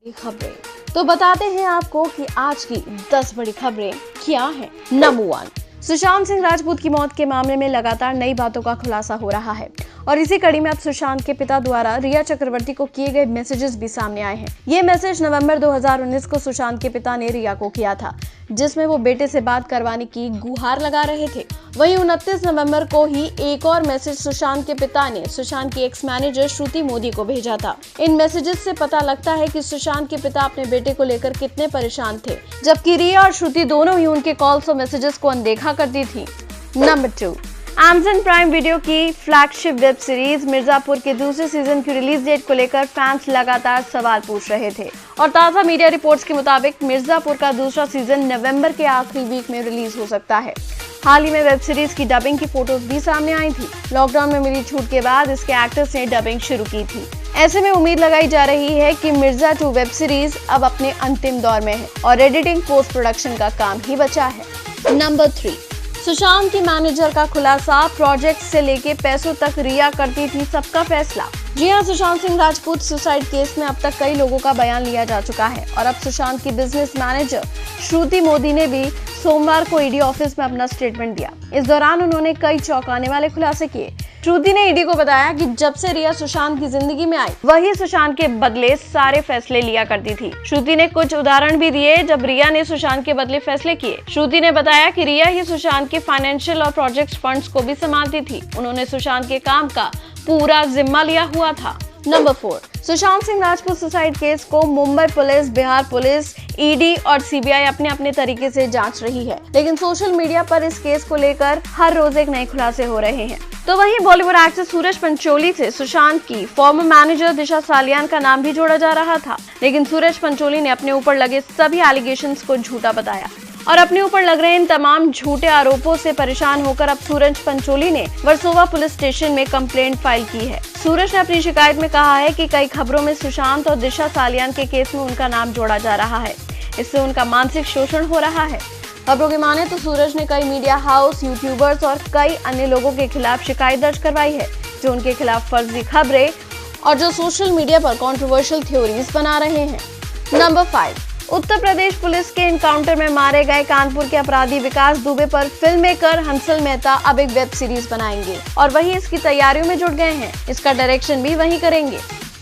खबरें तो बताते हैं आपको कि आज की 10 बड़ी खबरें क्या हैं। नंबर 1, सुशांत सिंह राजपूत की मौत के मामले में लगातार नई बातों का खुलासा हो रहा है और इसी कड़ी में अब सुशांत के पिता द्वारा रिया चक्रवर्ती को किए गए मैसेजेस भी सामने आए हैं। ये मैसेज नवंबर 2019 को सुशांत के पिता ने रिया को किया था, जिसमें वो बेटे से बात करवाने की गुहार लगा रहे थे। वहीं 29 नवंबर को ही एक और मैसेज सुशांत के पिता ने सुशांत की एक्स मैनेजर श्रुति मोदी को भेजा था। इन मैसेजेस से पता लगता है कि सुशांत के पिता अपने बेटे को लेकर कितने परेशान थे, जबकि रिया और श्रुति दोनों ही उनके कॉल्स और मैसेजेस को अनदेखा करती थी। नंबर 2, Amazon प्राइम वीडियो की फ्लैगशिप वेब सीरीज मिर्जापुर के दूसरे सीजन की रिलीज डेट को लेकर फैंस लगातार सवाल पूछ रहे थे और ताज़ा मीडिया रिपोर्ट्स के मुताबिक मिर्जापुर का दूसरा सीजन नवंबर के आखिरी वीक में रिलीज हो सकता है। हाल ही में वेब सीरीज की डबिंग की फोटोज भी सामने आई थी। लॉकडाउन में मिली छूट के बाद इसके एक्टर्स ने डबिंग शुरू की थी। ऐसे में उम्मीद लगाई जा रही है कि मिर्जा 2 वेब सीरीज अब अपने अंतिम दौर में है और एडिटिंग पोस्ट प्रोडक्शन का काम ही बचा है। नंबर 3, सुशांत की मैनेजर का खुलासा, प्रोजेक्ट से लेके पैसों तक रिया करती थी सबका फैसला। जी हां, सुशांत सिंह राजपूत सुसाइड केस में अब तक कई लोगों का बयान लिया जा चुका है और अब सुशांत की बिजनेस मैनेजर श्रुति मोदी ने भी सोमवार को ईडी ऑफिस में अपना स्टेटमेंट दिया। इस दौरान उन्होंने कई चौंकाने वाले खुलासे किए। श्रुति ने ईडी को बताया कि जब से रिया सुशांत की जिंदगी में आई, वही सुशांत के बदले सारे फैसले लिया करती थी। श्रुति ने कुछ उदाहरण भी दिए जब रिया ने सुशांत के बदले फैसले किए। श्रुति ने बताया कि रिया ही सुशांत के फाइनेंशियल और प्रोजेक्ट फंड्स को भी संभालती थी। उन्होंने सुशांत के काम का पूरा जिम्मा लिया हुआ था। Number 4, Sushant Singh Rajput suicide case को Mumbai police, Bihar police, ED और सीबीआई अपने अपने तरीके से जांच रही है, लेकिन सोशल मीडिया पर इस केस को लेकर हर रोज एक नए खुलासे हो रहे हैं। तो वहीं बॉलीवुड एक्टर सूरज पंचोली से सुशांत की फॉर्मर मैनेजर दिशा सालियान का नाम भी जोड़ा जा रहा था, लेकिन सूरज पंचोली ने अपने ऊपर लगे सभी एलिगेशंस को झूठा बताया और अपने ऊपर लग रहे इन तमाम झूठे आरोपों से परेशान होकर अब सूरज पंचोली ने वर्सोवा पुलिस स्टेशन में कंप्लेंट फाइल की है। सूरज ने अपनी शिकायत में कहा है कि कई खबरों में सुशांत और दिशा सालियान के केस में उनका नाम जोड़ा जा रहा है, इससे उनका मानसिक शोषण हो रहा है। खबरों की माने तो सूरज ने कई मीडिया हाउस, यूट्यूबर्स और कई अन्य लोगों के खिलाफ शिकायत दर्ज करवाई है, जो उनके खिलाफ फर्जी खबरें और जो सोशल मीडिया पर कंट्रोवर्शियल थ्योरीज बना रहे हैं। नंबर 5, उत्तर प्रदेश पुलिस के एनकाउंटर में मारे गए कानपुर के अपराधी विकास दुबे पर फिल्म मेकर हंसल मेहता अब एक वेब सीरीज बनाएंगे और वही इसकी तैयारियों में जुट गए हैं। इसका डायरेक्शन भी वही करेंगे।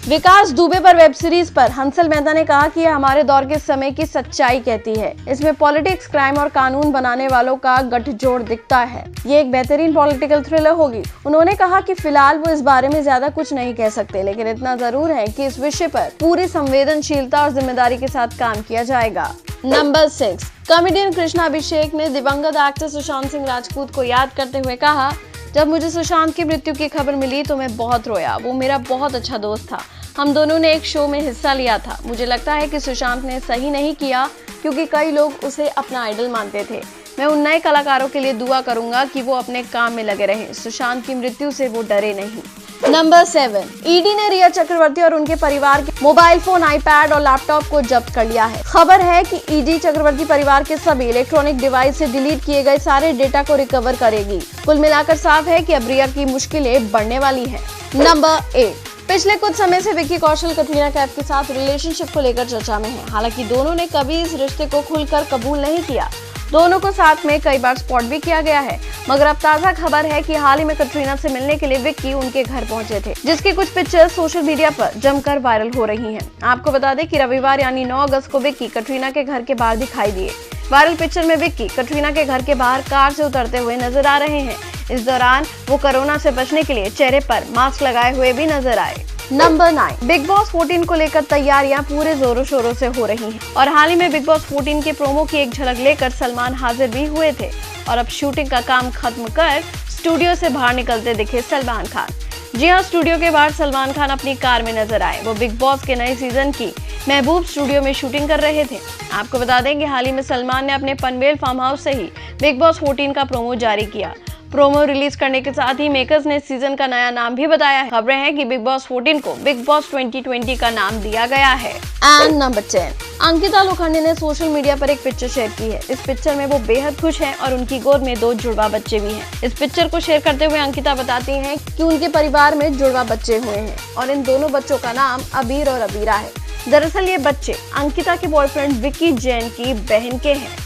विकास दुबे पर वेब सीरीज पर हंसल मेहता ने कहा कि यह हमारे दौर के समय की सच्चाई कहती है। इसमें पॉलिटिक्स, क्राइम और कानून बनाने वालों का गठजोड़ दिखता है। ये एक बेहतरीन पॉलिटिकल थ्रिलर होगी। उन्होंने कहा कि फिलहाल वो इस बारे में ज्यादा कुछ नहीं कह सकते, लेकिन इतना जरूर है कि इस विषय पर पूरी संवेदनशीलता और जिम्मेदारी के साथ काम किया जाएगा। नंबर 6, कॉमेडियन कृष्णा अभिषेक ने दिवंगत एक्टर सुशांत सिंह राजपूत को याद करते हुए कहा, जब मुझे सुशांत की मृत्यु की खबर मिली तो मैं बहुत रोया। वो मेरा बहुत अच्छा दोस्त था। हम दोनों ने एक शो में हिस्सा लिया था। मुझे लगता है कि सुशांत ने सही नहीं किया क्योंकि कई लोग उसे अपना आइडल मानते थे। मैं उन नए कलाकारों के लिए दुआ करूंगा कि वो अपने काम में लगे रहें। सुशांत की मृत्यु से वो डरे नहीं। नंबर 7, ईडी ने रिया चक्रवर्ती और उनके परिवार के मोबाइल फोन, आईपैड और लैपटॉप को जब्त कर लिया है। खबर है कि ईडी चक्रवर्ती परिवार के सभी इलेक्ट्रॉनिक डिवाइस से डिलीट किए गए सारे डेटा को रिकवर करेगी। कुल मिलाकर साफ है कि अब रिया की मुश्किलें बढ़ने वाली है। नंबर 8, पिछले कुछ समय से विक्की कौशल कटरीना कैफ के साथ रिलेशनशिप को लेकर चर्चा में है। हालांकि दोनों ने कभी इस रिश्ते को खुलकर कबूल नहीं किया। दोनों को साथ में कई बार स्पॉट भी किया गया है, मगर अब ताजा खबर है कि हाल ही में कटरीना से मिलने के लिए विक्की उनके घर पहुंचे थे, जिसकी कुछ पिक्चर्स सोशल मीडिया पर जमकर वायरल हो रही हैं। आपको बता दें कि रविवार यानी 9 अगस्त को विक्की कटरीना के घर के बाहर दिखाई दिए। वायरल पिक्चर में विक्की कटरीना के घर के बाहर कार से उतरते हुए नजर आ रहे हैं। इस दौरान वो कोरोना से बचने के लिए चेहरे पर मास्क लगाए हुए भी नजर आए। नंबर 9, बिग बॉस 14 को लेकर तैयारियां पूरे जोरों शोरों से हो रही हैं और हाल ही में बिग बॉस 14 के प्रोमो की एक झलक लेकर सलमान हाजिर भी हुए थे और अब शूटिंग का काम खत्म कर स्टूडियो से बाहर निकलते दिखे सलमान खान। जी हां, स्टूडियो के बाहर सलमान खान अपनी कार में नजर आए। वो बिग बॉस के नए सीजन की महबूब स्टूडियो में शूटिंग कर रहे थे। आपको बता दें कि हाल ही में सलमान ने अपने पनवेल फार्म हाउस से ही बिग बॉस 14 का प्रोमो जारी किया। प्रोमो रिलीज करने के साथ ही मेकर्स ने सीजन का नया नाम भी बताया है। खबरें हैं कि बिग बॉस 14 को बिग बॉस 2020 का नाम दिया गया है। एंड नंबर 10, अंकिता लोखंडे ने सोशल मीडिया पर एक पिक्चर शेयर की है। इस पिक्चर में वो बेहद खुश हैं और उनकी गोद में 2 जुड़वा बच्चे भी हैं। इस पिक्चर को शेयर करते हुए अंकिता बताती हैं कि उनके परिवार में जुड़वा बच्चे हुए हैं और इन दोनों बच्चों का नाम अबीर और अबीरा है। दरअसल ये बच्चे अंकिता के बॉयफ्रेंड विक्की जैन की बहन के हैं।